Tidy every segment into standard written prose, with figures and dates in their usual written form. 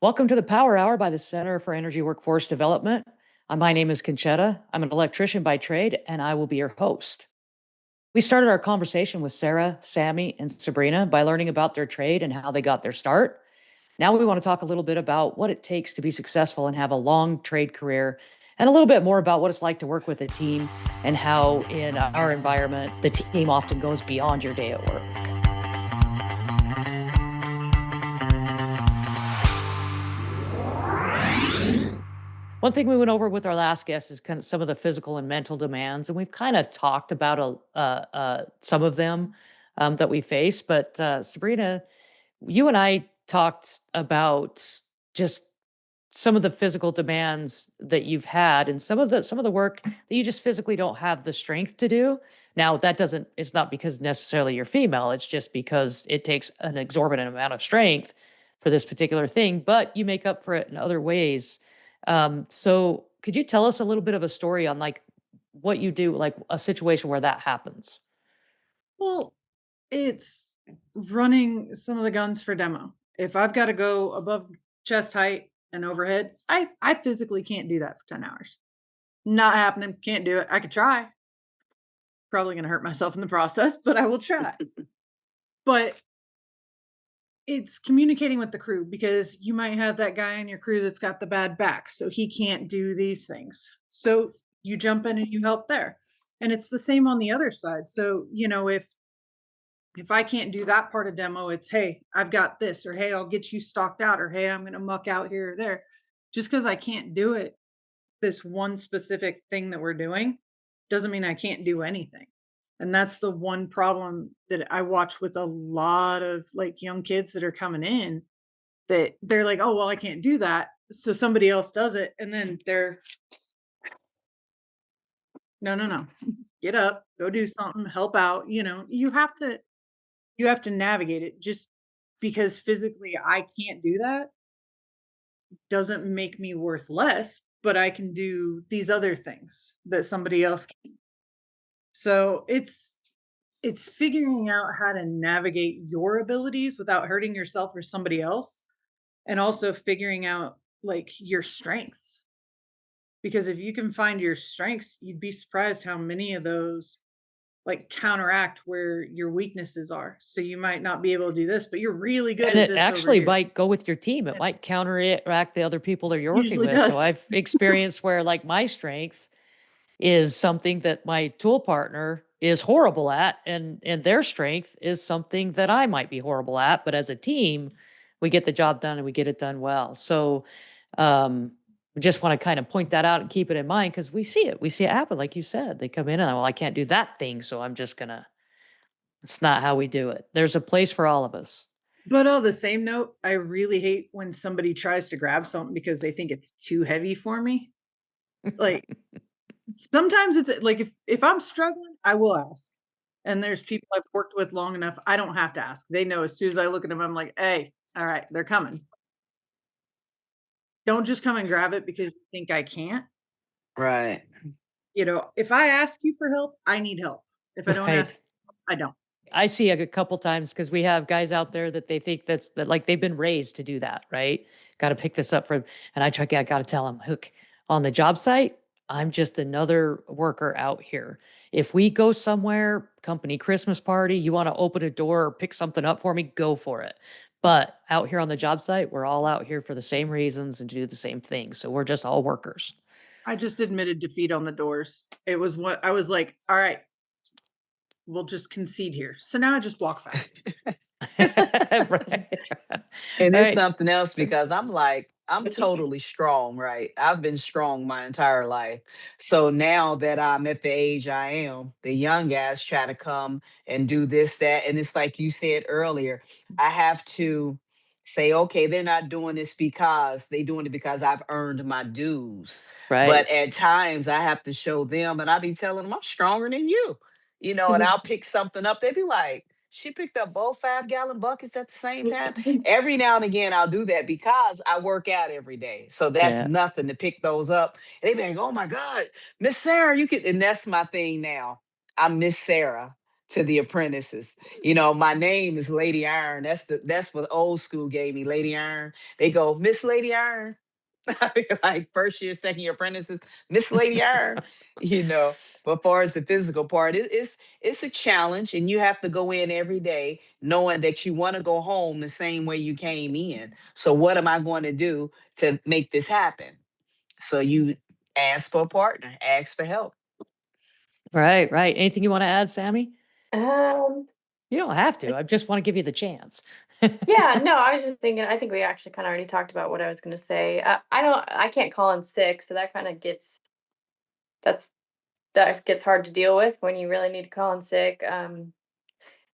Welcome to the Power Hour by the Center for Energy Workforce Development. My name is Concetta. I'm an electrician by trade, and I will be your host. We started our conversation with Sarah, Sammy, and Sabrina by learning about their trade and how they got their start. Now we want to talk a little bit about what it takes to be successful and have a long trade career, and a little bit more about what it's like to work with a team and how, in our environment, the team often goes beyond your day at work. One thing we went over with our last guest is kind of some of the physical and mental demands, and we've kind of talked about some of them that we face. But Sabrina, you and I talked about just some of the physical demands that you've had, and some of the work that you just physically don't have the strength to do. Now, that doesn't. It's not because necessarily you're female. It's just because it takes an exorbitant amount of strength for this particular thing, but you make up for it in other ways. So could you tell us a little bit of a story on like what you do, like a situation where that happens? Well, it's running some of the guns for demo. If I've got to go above chest height and overhead, I physically can't do that for 10 hours. Not happening. Can't do it. I could try. Probably going to hurt myself in the process, but I will try. But it's communicating with the crew because you might have that guy in your crew that's got the bad back, so he can't do these things. So you jump in and you help there. And it's the same on the other side. So, if I can't do that part of demo, it's, "Hey, I've got this," or, "Hey, I'll get you stocked out," or, "Hey, I'm gonna muck out here or there." Just because I can't do it, this one specific thing that we're doing, doesn't mean I can't do anything. And that's the one problem that I watch with a lot of, like, young kids that are coming in, that they're like, "Oh, well, I can't do that," so somebody else does it, and then they're, "No, no, no. Get up, go do something, help out," you have to navigate it. Just because physically I can't do that doesn't make me worth less, but I can do these other things that somebody else can. So it's figuring out how to navigate your abilities without hurting yourself or somebody else, and also figuring out like your strengths. Because if you can find your strengths, you'd be surprised how many of those like counteract where your weaknesses are. So you might not be able to do this, but you're really good And at it this over actually here. might go with your team. It And might counteract the other people that you're working usually with. So does. I've experienced where like my strengths is something that my tool partner is horrible at, and their strength is something that I might be horrible at, but as a team, we get the job done and we get it done well. So, just want to kind of point that out and keep it in mind because we see it happen. Like you said, they come in and, well, I can't do that thing. So I'm just gonna, it's not how we do it. There's a place for all of us. But on the same note, I really hate when somebody tries to grab something because they think it's too heavy for me. Like, sometimes it's like if I'm struggling, I will ask. And there's people I've worked with long enough, I don't have to ask. They know as soon as I look at them, I'm like, "Hey, all right, they're coming. Don't just come and grab it because you think I can't." Right. If I ask you for help, I need help. If I don't ask, Right. I don't. I see a couple times because we have guys out there that they think that like they've been raised to do that, right? Got to pick this up from, and I got to tell them, hook on the job site. I'm just another worker out here. If we go somewhere, company Christmas party, you want to open a door or pick something up for me, go for it. But out here on the job site, we're all out here for the same reasons and to do the same thing. So we're just all workers. I just admitted defeat on the doors. It was what I was like, "All right, we'll just concede here." So now I just walk fast. Right. And All it's right. something else because I'm like, I'm totally strong, right? I've been strong my entire life. So now that I'm at the age I am, the young guys try to come and do this, that. And it's like you said earlier, I have to say, okay, they're not doing this because they doing it because I've earned my dues. But Right. at times I have to show them and I be telling them I'm stronger than you, and I'll pick something up. They be like, she picked up both 5-gallon buckets at the same time. Every now and again, I'll do that because I work out every day. So that's Yeah. nothing to pick those up. And they be like, oh my God, Miss Sarah, you could. And that's my thing now. I'm Miss Sarah to the apprentices. You know, my name is Lady Iron. That's what old school gave me, Lady Iron. They go, Miss Lady Iron. Like first year, second year apprentices, Miss Lady Iron, you know. But far as the physical part, it's a challenge, and you have to go in every day knowing that you want to go home the same way you came in. So what am I going to do to make this happen? So you ask for a partner, ask for help. Right, right. Anything you want to add, Sammy? Um, You don't have to. I just want to give you the chance. yeah, no, I was just thinking, I think we actually kind of already talked about what I was going to say. I can't call in sick, so that kind of that's, that gets hard to deal with when you really need to call in sick. And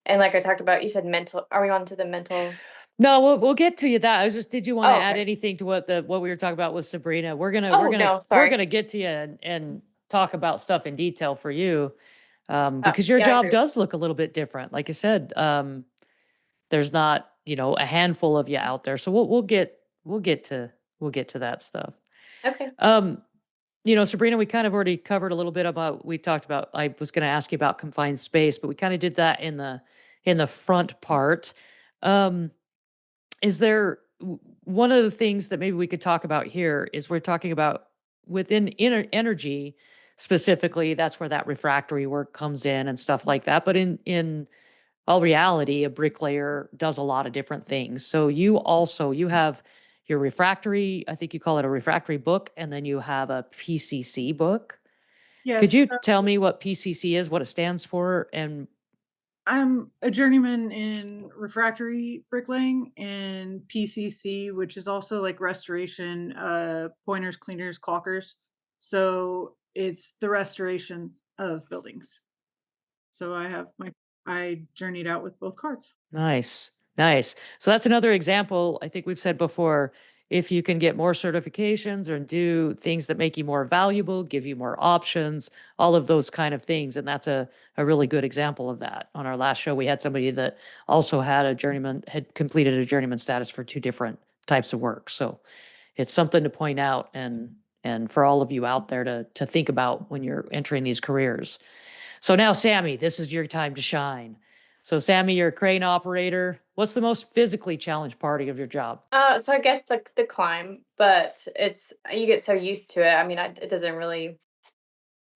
like I talked about, you said mental, are we on to the mental? No, we'll get to you that. I was just, did you want to Oh, add okay. anything to what we were talking about with Sabrina? Oh, no, We're sorry. gonna get to you and talk about stuff in detail for you. Oh, Because your yeah, I job agree. does look a little bit different. Like I said, there's not, a handful of you out there. So we'll get to that stuff. Okay. Sabrina, we kind of already covered a little bit about, we talked about, I was going to ask you about confined space, but we kind of did that in the front part. Um, is there one of the things that maybe we could talk about here is we're talking about within energy specifically, that's where that refractory work comes in and stuff like that. But in all reality, a bricklayer does a lot of different things. So you have your refractory, I think you call it a refractory book, and then you have a PCC book. Could Yes, you tell me what PCC is, what it stands for, and I'm a journeyman in refractory bricklaying and PCC, which is also like restoration, pointers, cleaners, caulkers. So it's the restoration of buildings. So I journeyed out with both cards. nice, nice. So that's another example. I think we've said before, if you can get more certifications or do things that make you more valuable, give you more options, all of those kind of things. And that's a really good example of that. On our last show, we had somebody that also had completed a journeyman status for two different types of work. So it's something to point out and for all of you out there to think about when you're entering these careers. So now, Sammy, this is your time to shine. So, Sammy, you're a crane operator. What's the most physically challenged part of your job? So I guess the climb, but you get so used to it. I mean, it doesn't really,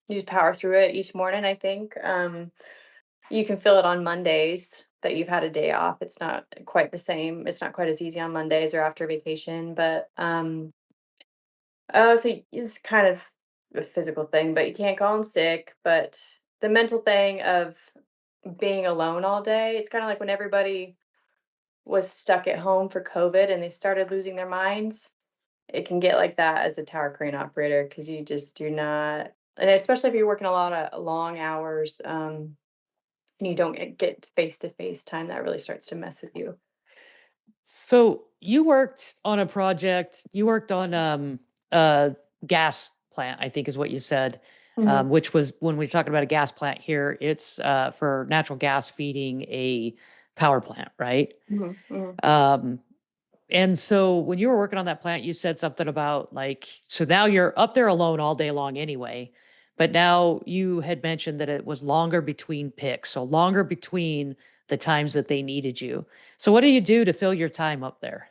you just power through it each morning, I think. You can feel it on Mondays that you've had a day off. It's not quite the same. It's not quite as easy on Mondays or after vacation, but so it's kind of a physical thing, but you can't call in sick. But the mental thing of being alone all day, it's kind of like when everybody was stuck at home for COVID and they started losing their minds. It can get like that as a tower crane operator because you just do not, and especially if you're working a lot of long hours, and you don't get face to face time, that really starts to mess with you. So, you worked on a project, you worked on a gas plant, I think is what you said, Mhm, which was when we're talking about a gas plant here, it's for natural gas feeding a power plant, right? mhm, mhm. Um, And so when you were working on that plant, you said something about like, so now you're up there alone all day long anyway, but now you had mentioned that it was longer between picks, so longer between the times that they needed you. So what do you do to fill your time up there?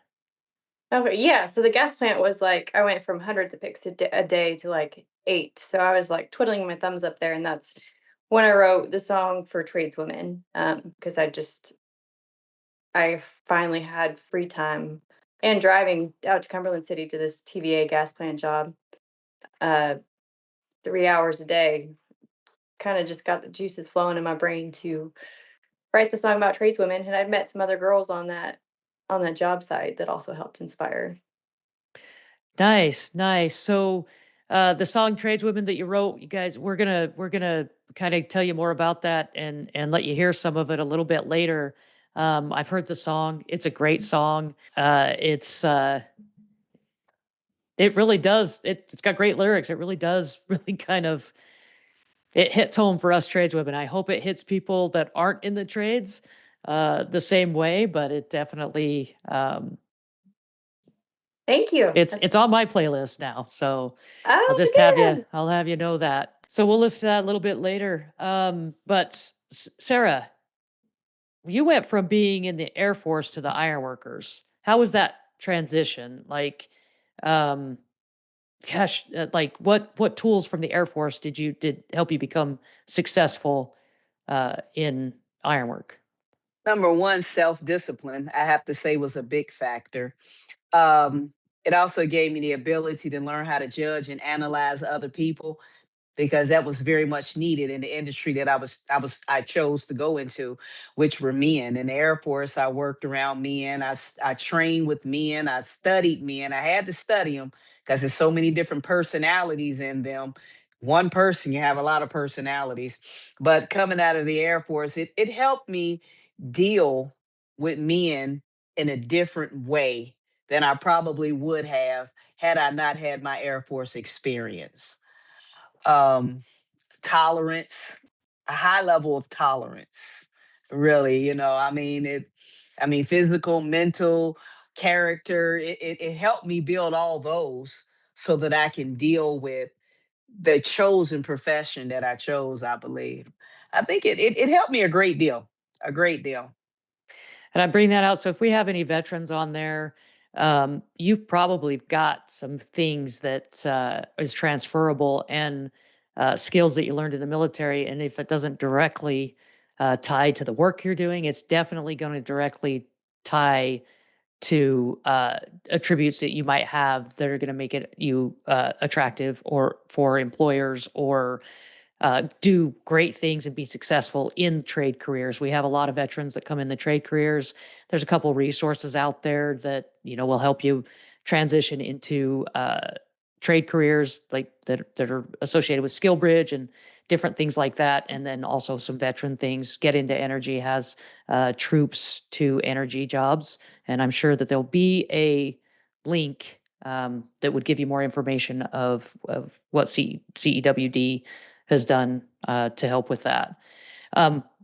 Okay, yeah. So the gas plant was like I went from hundreds of picks a day to like 8. So I was like twiddling my thumbs up there, and that's when I wrote the song for tradeswomen. Because I finally had free time and driving out to Cumberland City to this TVA gas plant job, uh, 3 hours a day. Kind of just got the juices flowing in my brain to write the song about tradeswomen, and I'd met some other girls on that job site that also helped inspire. Nice, nice. So the song Tradeswomen that you wrote, you guys, we're gonna kind of tell you more about that and let you hear some of it a little bit later. I've heard the song. It's a great song. It really does. It's got great lyrics. It really does really kind of it hits home for us tradeswomen. I hope it hits people that aren't in the trades the same way, but it definitely Thank you. it's on my playlist now. So Oh, good. I'll have you know that. So we'll listen to that a little bit later. But Sarah, you went from being in the Air Force to the ironworkers. How was that transition? Like, um, gosh, like what tools from the Air Force did help you become successful in ironwork? Number one, self-discipline, I have to say, was a big factor. Um, it also gave me the ability to learn how to judge and analyze other people, because that was very much needed in the industry that I chose to go into, which were men. In the Air Force, I worked around men. I trained with men. I studied men. I had to study them because there's so many different personalities in them. One person, you have a lot of personalities. But coming out of the Air Force, it helped me deal with men in a different way than I probably would have had I not had my Air Force experience. um Tolerance, a high level of tolerance, really. I mean, physical, mental, character, it helped me build all those so that I can deal with the chosen profession that I chose, I believe. I think it helped me a great deal, a great deal. And I bring that out. So if we have any veterans on there, you've probably got some things that is transferable and skills that you learned in the military. And if it doesn't directly tie to the work you're doing, it's definitely going to directly tie to attributes that you might have that are going to make it you attractive or for employers or do great things and be successful in trade careers. We have a lot of veterans that come in the trade careers. There's a couple resources out there that will help you transition into trade careers like that are associated with skill bridge and different things like that. And then also some veteran things. Get into Energy has troops to energy jobs, and I'm sure that there'll be a link that would give you more information of what CEWD has done to help with that.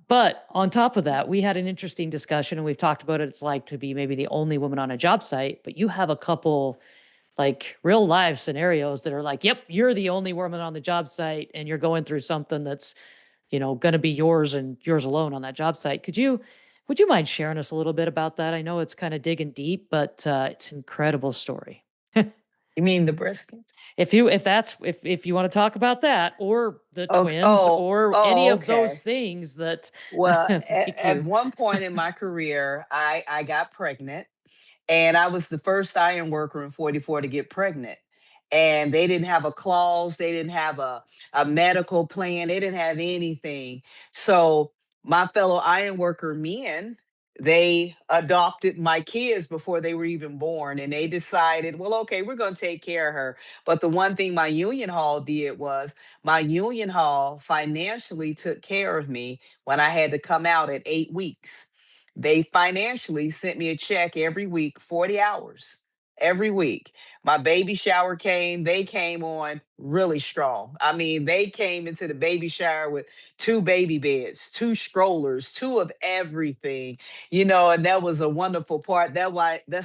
But on top of that, we had an interesting discussion, and we've talked about it. It's like to be maybe the only woman on a job site, but you have a couple like real live scenarios that are like, yep, you're the only woman on the job site, and you're going through something that's going to be yours and yours alone on that job site. Would you mind sharing us a little bit about that? I know it's kind of digging deep, but it's an incredible story. You mean the breast cancer? If you want to talk about that or the Okay. twins Oh, or any oh, of those okay. things that Well, make at you one point in my career, I got pregnant, and I was the first iron worker in 44 to get pregnant. And they didn't have a clause, they didn't have a medical plan, they didn't have anything. So my fellow iron worker men, they adopted my kids before they were even born, and they decided, well, okay, we're going to take care of her. But the one thing my union hall did was my union hall financially took care of me when I had to come out at 8 weeks. They financially sent me a check every week, 40 hours every week. My baby shower came, they came on really strong. I mean, they came into the baby shower with two baby beds, two strollers, two of everything, and that was a wonderful part. That's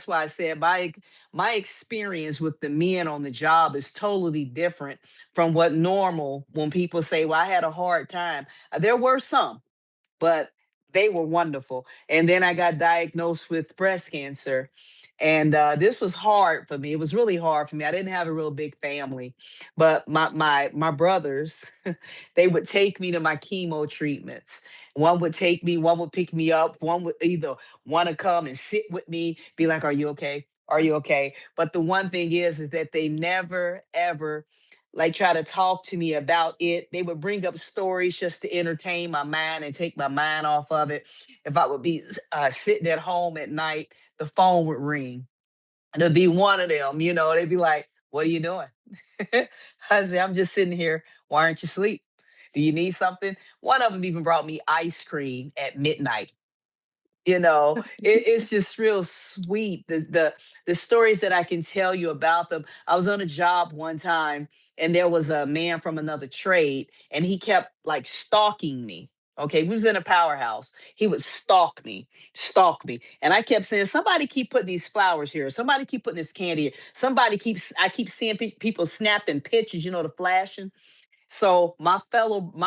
why I said my experience with the men on the job is totally different from what normal when people say, well, I had a hard time. There were some, but they were wonderful. And then I got diagnosed with breast cancer. And this was hard for me. It was really hard for me. I didn't have a real big family, but my brothers, they would take me to my chemo treatments. One would take me, one would pick me up, one would either want to come and sit with me, be like, "Are you okay? Are you okay?" But the one thing is that they never ever like try to talk to me about it. They would bring up stories just to entertain my mind and take my mind off of it. If I would be sitting at home at night, the phone would ring. And it'd be one of them, they'd be like, "What are you doing?" I say, "I'm just sitting here. Why aren't you asleep? Do you need something?" One of them even brought me ice cream at midnight. It's just real sweet, the stories that I can tell you about them. I was on a job one time, and there was a man from another trade, and he kept like stalking me. Okay, we was in a powerhouse. He would stalk me, and I kept saying, "Somebody keep putting these flowers here. Somebody keep putting this candy here. I keep seeing people snapping pictures, the flashing." So my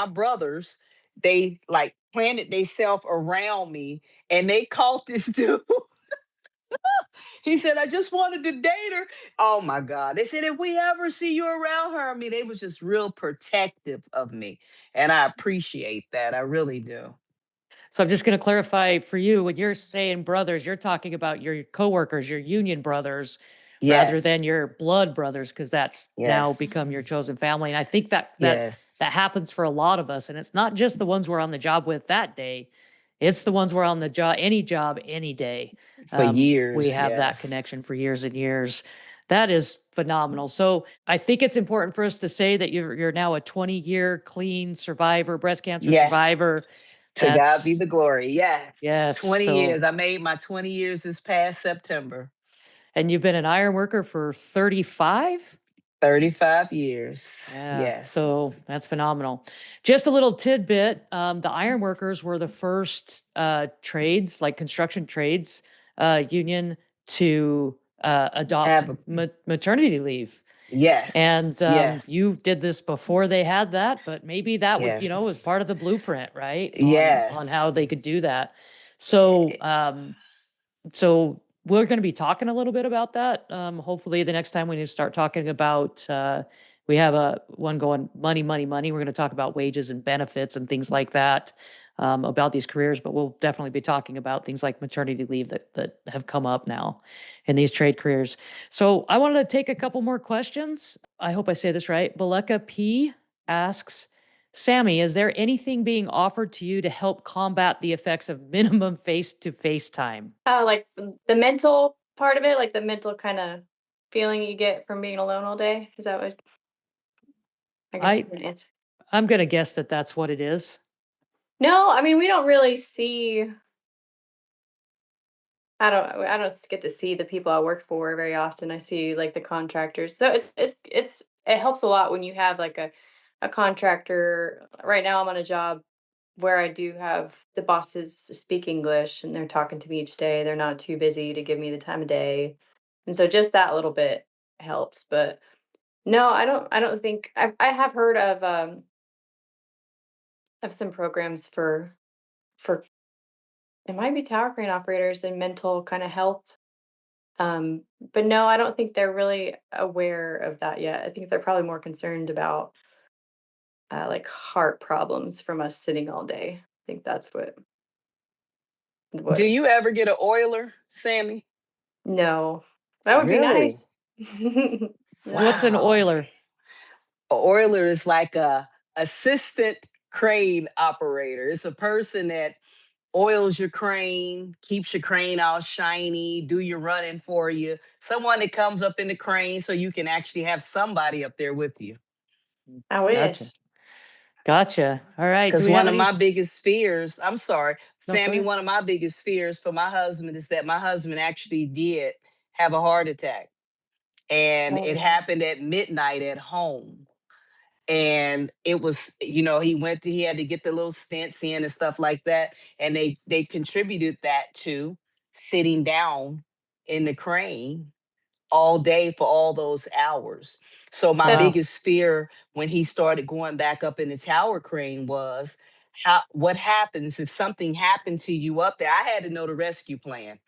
brothers, they like planted themselves around me, and they caught this dude. He said, I just wanted to date her. Oh my God. They said, if we ever see you around her, I mean, they was just real protective of me. And I appreciate that. I really do. So I'm just going to clarify for you, when you're saying brothers, you're talking about your coworkers, your union brothers, rather than Yes. your blood brothers, because that's now Yes. become your chosen family. And I think Yes. that happens for a lot of us. And it's not just the ones we're on the job with that day. It's the ones we're on the job, any day. For We years. have that Yes. connection for years and years. That is phenomenal. So I think it's important for us to say that you're now a 20-year clean survivor, breast cancer Yes. survivor. To God be That's the glory. Yes. yes. 20 So, years. I made my 20 years this past September. and you've been an iron worker for 35? 35 years. Yeah. So Yes. that's phenomenal. Just a little tidbit. The iron workers were the first trades, like construction trades union to adopt Have a, maternity leave. And yes. you Yes. did this before they had that, but maybe that would, was Yes. part of the blueprint, right? On how Yes. they could do that. So so we're going to be talking a little bit about that. Hopefully, the next time we start talking about, we have a one going money, money, money. We're going to talk about wages and benefits and things like that about these careers. But we'll definitely be talking about things like maternity leave that have come up now in these trade careers. So I wanted to take a couple more questions. I hope I say this right. Baleka P asks, Sammy, is there anything being offered to you to help combat the effects of minimum face-to-face time? Like the mental part of it, like the mental kind of feeling you get from being alone all day. Is that what I guess you I can answer? I'm gonna guess that that's what it is. No, I mean we don't really see. I don't get to see the people I work for very often. I see like the contractors. So it helps a lot when you have like a contractor. Right now I'm on a job where I do have the bosses speak English and they're talking to me each day. They're not too busy to give me the time of day. And so just that little bit helps. But no, I don't think I have heard of some programs for it might be tower crane operators and mental kind of health. But no, I don't think they're really aware of that yet. I think they're probably more concerned about like heart problems from us sitting all day. I think that's Do what you ever get an oiler, Sammy? no. That would be Really? nice. What's No. an Wow. oiler? A oiler is like a assistant crane operator. It's a person that oils your crane, keeps your crane all shiny, do your running for you. Someone that comes up in the crane so you can actually have somebody up there with you. I Gotcha. wish. Gotcha. All right. Do Because we have one of my any? biggest fears, I'm sorry, No, go Sammy, ahead. one of my biggest fears for my husband is that my husband actually did have a heart attack. And it Oh. happened at midnight at home. And it was, he had to get the little stents in and stuff like that. And they contributed that to sitting down in the crane all day for all those hours. So my That's Wow. biggest fear when he started going back up in the tower crane was what happens if something happened to you up there. I had to know the rescue plan.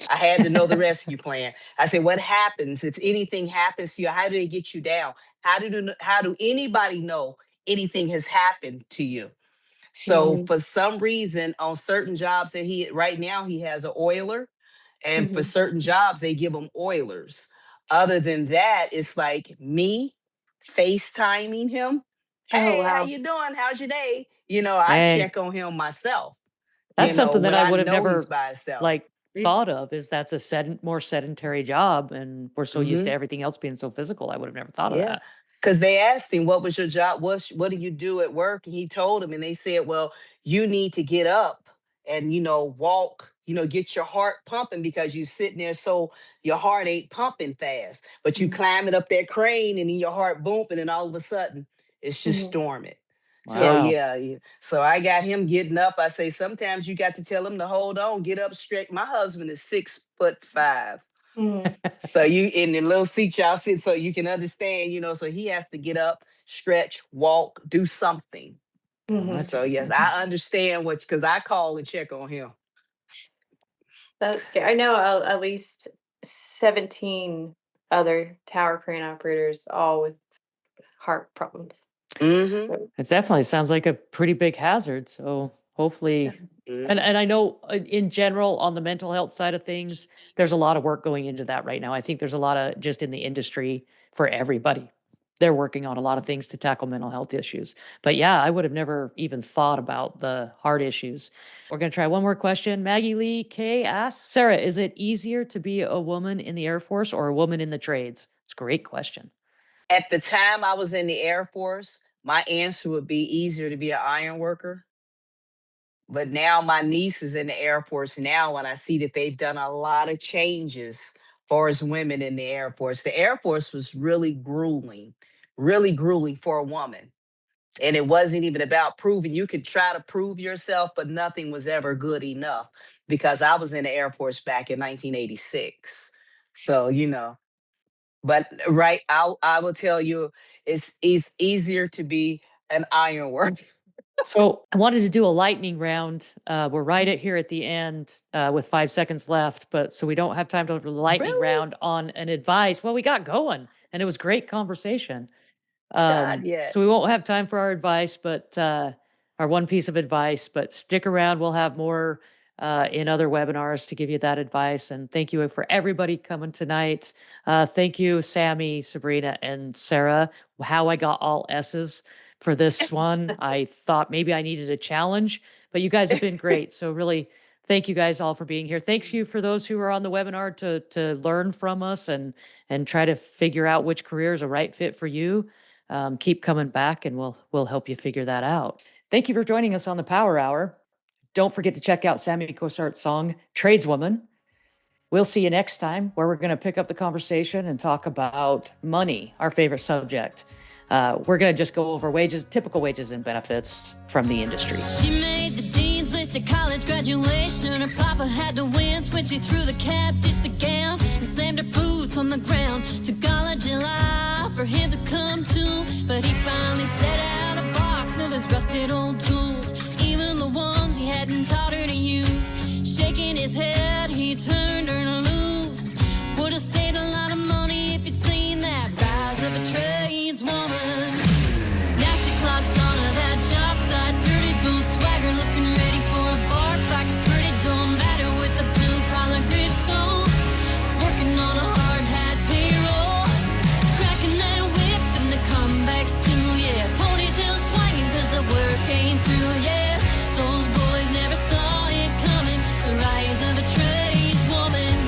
I had to know the rescue plan. I said, what happens if anything happens to you? How do they get you down? How do anybody know anything has happened to you? So mhm, for some reason, on certain jobs that he right now he has an oiler, and for mhm. certain jobs they give him oilers. Other than that, it's like me FaceTiming him. Oh Hey, how wow. you doing? How's your day? I Dang. check on him myself. That's something that When I I would have know he's never by himself. like thought of, is that's a more sedentary job, and we're so used to Hmm. everything else being so physical. I would have never thought of Yeah. that. Because they asked him, what was your job? What do you do at work? And he told them, and they said, well, you need to get up and, walk, get your heart pumping because you sitting there so your heart ain't pumping fast. But you Mhm, climbing up that crane and then your heart bumping, and all of a sudden it's just mhm. storming. So Yes. Wow. yeah, yeah. So I got him getting up. I say sometimes you got to tell him to hold on, get up straight. My husband is 6'5". So you in the little seat y'all sit so you can understand, so he has to get up, stretch, walk, do something. So yes, I understand because I call and check on him. That's scary. I know at least 17 other tower crane operators, all with heart problems. It definitely sounds like a pretty big hazard. So hopefully, and I know in general on the mental health side of things, there's a lot of work going into that right now. I think there's a lot of just in the industry for everybody. They're working on a lot of things to tackle mental health issues. But yeah, I would have never even thought about the heart issues. We're going to try one more question. Maggie Lee K asks, Sarah, is it easier to be a woman in the Air Force or a woman in the trades? It's a great question. At the time I was in the Air Force, my answer would be easier to be an iron worker. But now my niece is in the Air Force now, and I see that they've done a lot of changes far as women in the Air Force. The Air Force was really grueling for a woman. And it wasn't even about proving. You could try to prove yourself, but nothing was ever good enough because I was in the Air Force back in 1986. So, but right, I will tell you, it's easier to be an iron worker. So I wanted to do a lightning round. We're right at here at the end with 5 seconds left, but so we don't have time to do the lightning Really? round on an advice. Well, we got going and it was great conversation. God, yes. So we won't have time for our advice, but our one piece of advice, but stick around. We'll have more in other webinars to give you that advice. And thank you for everybody coming tonight. Thank you, Sammy, Sabrina, and Sarah. How I got all S's for this one. I thought maybe I needed a challenge, but you guys have been great. So really, thank you guys all for being here. Thanks you for those who are on the webinar to learn from us and try to figure out which career is a right fit for you. Keep coming back and we'll help you figure that out. Thank you for joining us on the Power Hour. Don't forget to check out Sammy Cossairt song, Tradeswoman. We'll see you next time where we're going to pick up the conversation and talk about money, our favorite subject. We're going to just go over wages, typical wages and benefits from the industry. She made the dean's list at college graduation. Her papa had to wince when she threw the cap, ditched the gown, and slammed her boots on the ground. Took all of July for him to come to, but he finally set out a box of his rusted old tools, even the ones he hadn't taught her to use. Shaking his head, he turned her loose. Would have saved a lot of money if you'd seen that rise of a tradeswoman. Now she clocks on to that job site, dirty boots, swagger, looking ready for a bar fight. Pretty don't matter with the blue collar grid song, working on a hard hat payroll, cracking that whip and the comebacks too. Yeah, ponytail swinging 'cause the work ain't through. Yeah, those boys never saw it coming, the rise of a tradeswoman.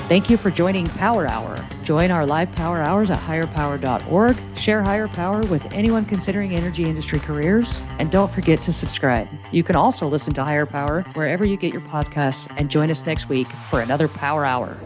Thank you for joining Power Hour. Join our live Power Hours at higherpower.org. Share Higher Power with anyone considering energy industry careers. And don't forget to subscribe. You can also listen to Higher Power wherever you get your podcasts and join us next week for another Power Hour.